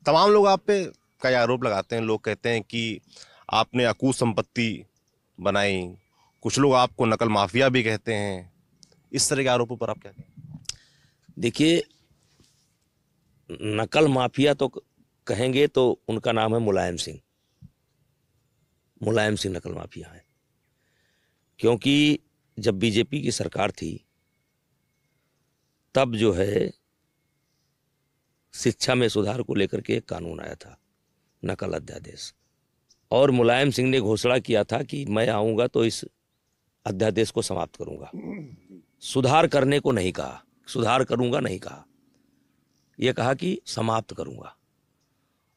तमाम लोग आप पे कई आरोप लगाते हैं। लोग कहते हैं कि आपने अकूत संपत्ति बनाई, कुछ लोग आपको नकल माफिया भी कहते हैं। इस तरह के आरोपों पर आप क्या कहें? देखिए, नकल माफिया तो कहेंगे तो उनका नाम है मुलायम सिंह। मुलायम सिंह नकल माफिया है, क्योंकि जब बीजेपी की सरकार थी तब जो है शिक्षा में सुधार को लेकर के एक कानून आया था, नकल अध्यादेश। और मुलायम सिंह ने घोषणा किया था कि मैं आऊंगा तो इस अध्यादेश को समाप्त करूंगा। सुधार करने को नहीं कहा, सुधार करूंगा नहीं कहा, यह कहा कि समाप्त करूंगा।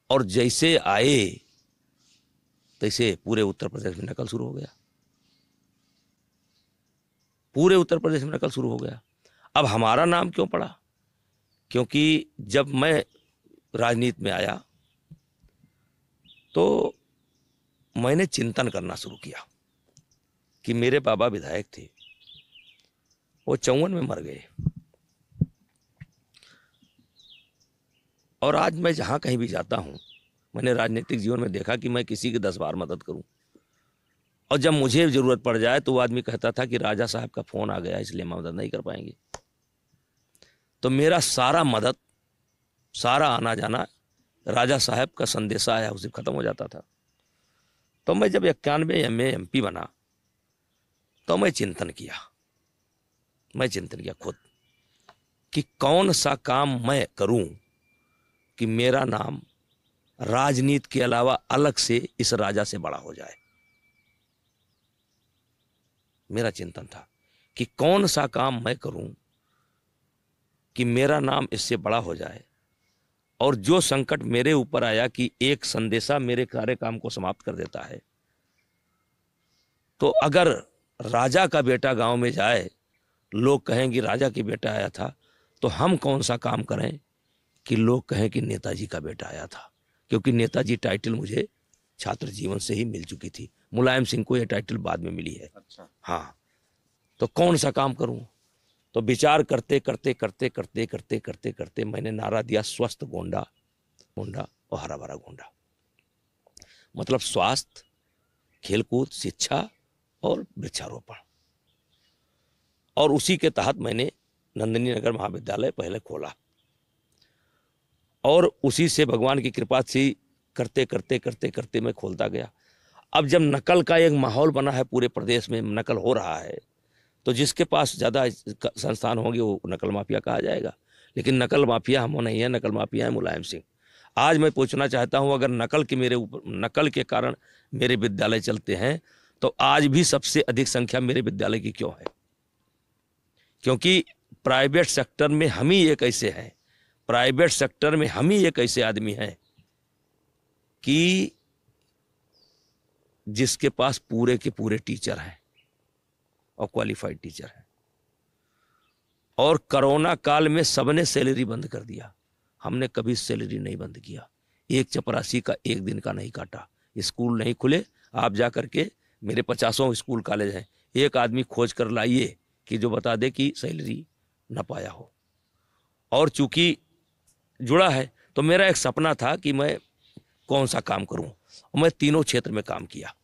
और जैसे आए तैसे पूरे उत्तर प्रदेश में नकल शुरू हो गया। पूरे उत्तर प्रदेश में नकल शुरू हो गया। अब हमारा नाम क्यों पड़ा? क्योंकि जब मैं राजनीति में आया तो मैंने चिंतन करना शुरू किया कि मेरे बाबा विधायक थे, वो 54 में मर गए, और आज मैं जहां कहीं भी जाता हूं, मैंने राजनीतिक जीवन में देखा कि मैं किसी की 10 बार मदद करूं, और जब मुझे जरूरत पड़ जाए तो वो आदमी कहता था कि राजा साहब का फोन आ गया इसलिए मदद नहीं कर पाएंगे। तो मेरा सारा मदद, सारा आना जाना राजा साहब का संदेशा आया उसे खत्म हो जाता था। तो मैं जब 91 में MP बना तो मैं चिंतन किया खुद कि कौन सा काम मैं करूं कि मेरा नाम राजनीति के अलावा अलग से इस राजा से बड़ा हो जाए। मेरा चिंतन था कि कौन सा काम मैं करूं कि मेरा नाम इससे बड़ा हो जाए, और जो संकट मेरे ऊपर आया कि एक संदेशा मेरे सारे काम को समाप्त कर देता है, तो अगर राजा का बेटा गांव में जाए, लोग कहेंगे राजा की बेटा आया था, तो हम कौन सा काम करें कि लोग कहें कि नेताजी का बेटा आया था। क्योंकि नेताजी टाइटल मुझे छात्र जीवन से ही मिल चुकी थी, मुलायम सिंह को यह टाइटल बाद में मिली है। अच्छा। हाँ, तो कौन सा काम करूं? तो विचार करते करते करते करते करते करते करते मैंने नारा दिया, स्वस्थ गोंडा, गोंडा और हरा भरा गोंडा। मतलब स्वास्थ्य, खेलकूद, शिक्षा और वृक्षारोपण। और उसी के तहत मैंने नंदिनी नगर महाविद्यालय पहले खोला, और उसी से भगवान की कृपा से करते करते करते करते मैं खोलता गया। अब जब नकल का एक माहौल बना है, पूरे प्रदेश में नकल हो रहा है, तो जिसके पास ज़्यादा संस्थान होंगे वो नकल माफिया कहा जाएगा। लेकिन नकल माफिया हम नहीं है, नकल माफिया है मुलायम सिंह। आज मैं पूछना चाहता हूं, अगर नकल के मेरे ऊपर, नकल के कारण मेरे विद्यालय चलते हैं, तो आज भी सबसे अधिक संख्या मेरे विद्यालय की क्यों है? क्योंकि प्राइवेट सेक्टर में हम ही एक ऐसे हैं, प्राइवेट सेक्टर में हम ही एक ऐसे आदमी हैं कि जिसके पास पूरे के पूरे टीचर हैं और क्वालिफाइड टीचर हैं। और कोरोना काल में सबने सैलरी बंद कर दिया, हमने कभी सैलरी नहीं बंद किया। एक चपरासी का एक दिन का नहीं काटा। स्कूल नहीं खुले, आप जा करके, मेरे 50 स्कूल कॉलेज हैं, एक आदमी खोज कर लाइए कि जो बता दे कि सैलरी न पाया हो। और चूंकि जुड़ा है तो मेरा एक सपना था कि मैं कौन सा काम करूं, और मैं तीनों क्षेत्र में काम किया।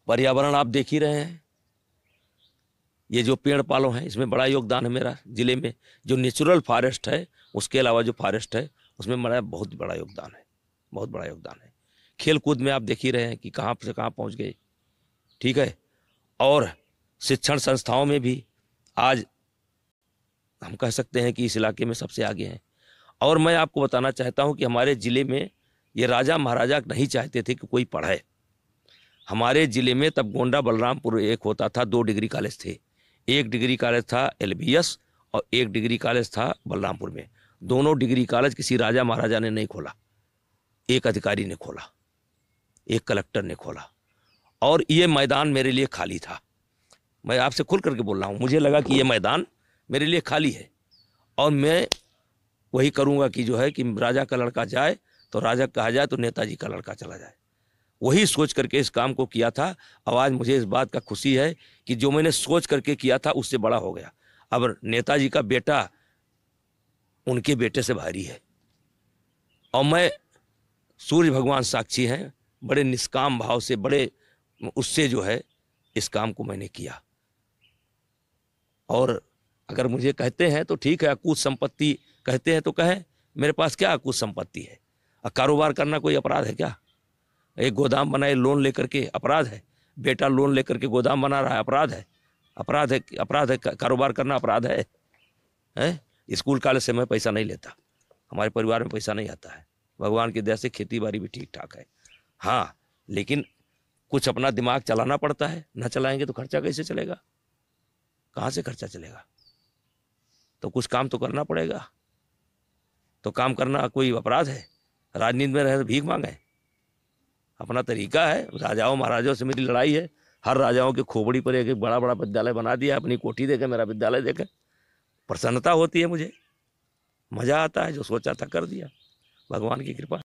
पर्यावरण आप देख ही रहे हैं, ये जो पेड़ पालो हैं इसमें बड़ा योगदान है मेरा। जिले में जो नेचुरल फॉरेस्ट है, उसके अलावा जो फॉरेस्ट है उसमें मेरा बहुत बड़ा योगदान है, बहुत बड़ा योगदान है। खेल कूद में आप देख ही रहे हैं कि कहाँ से कहाँ पहुँच गए, ठीक है। और शिक्षण संस्थाओं में भी आज हम कह सकते हैं कि इस इलाके में सबसे आगे हैं। और मैं आपको बताना चाहता हूं कि हमारे ज़िले में ये राजा महाराजा नहीं चाहते थे कि कोई पढ़े। हमारे ज़िले में तब गोंडा बलरामपुर एक होता था, 2 डिग्री कॉलेज थे। एक डिग्री कॉलेज था LBS और एक डिग्री कॉलेज था बलरामपुर में। दोनों डिग्री कॉलेज किसी राजा महाराजा ने नहीं खोला, एक अधिकारी ने खोला, एक कलेक्टर ने खोला। और ये मैदान मेरे लिए खाली था। मैं आपसे खुल करके बोल रहा हूँ, मुझे लगा कि ये मैदान मेरे लिए खाली है और मैं वही करूँगा कि जो है कि राजा का लड़का जाए तो राजा कहा जाए तो नेताजी का लड़का चला जाए। वही सोच करके इस काम को किया था। और आज मुझे इस बात का खुशी है कि जो मैंने सोच करके किया था उससे बड़ा हो गया। अब नेताजी का बेटा उनके बेटे से भारी है। और मैं, सूर्य भगवान साक्षी हैं, बड़े निष्काम भाव से, बड़े उससे जो है इस काम को मैंने किया। और अगर मुझे कहते हैं तो ठीक है, अकूत संपत्ति कहते हैं तो कहें, मेरे पास क्या अकूत संपत्ति है? कारोबार करना कोई अपराध है क्या? एक गोदाम बनाए लोन लेकर के, अपराध है? बेटा लोन लेकर के गोदाम बना रहा है, अपराध है? अपराध है, अपराध है, कारोबार करना अपराध है? स्कूल कॉलेज से मैं पैसा नहीं लेता, हमारे परिवार में पैसा नहीं आता है, भगवान की दया से खेती बाड़ी भी ठीक ठाक है। हाँ, लेकिन कुछ अपना दिमाग चलाना पड़ता है, ना चलाएंगे तो खर्चा कैसे चलेगा? कहाँ से खर्चा चलेगा? तो कुछ काम तो करना पड़ेगा। तो काम करना कोई अपराध है? राजनीति में रहे तो भीख मांगे? अपना तरीका है। राजाओं महाराजाओं से मेरी लड़ाई है, हर राजाओं के खोपड़ी पर एक बड़ा बड़ा विद्यालय बना दिया, अपनी कोठी देखे, मेरा विद्यालय देखे, प्रसन्नता होती है मुझे, मजा आता है, जो सोचा था कर दिया, भगवान की कृपा।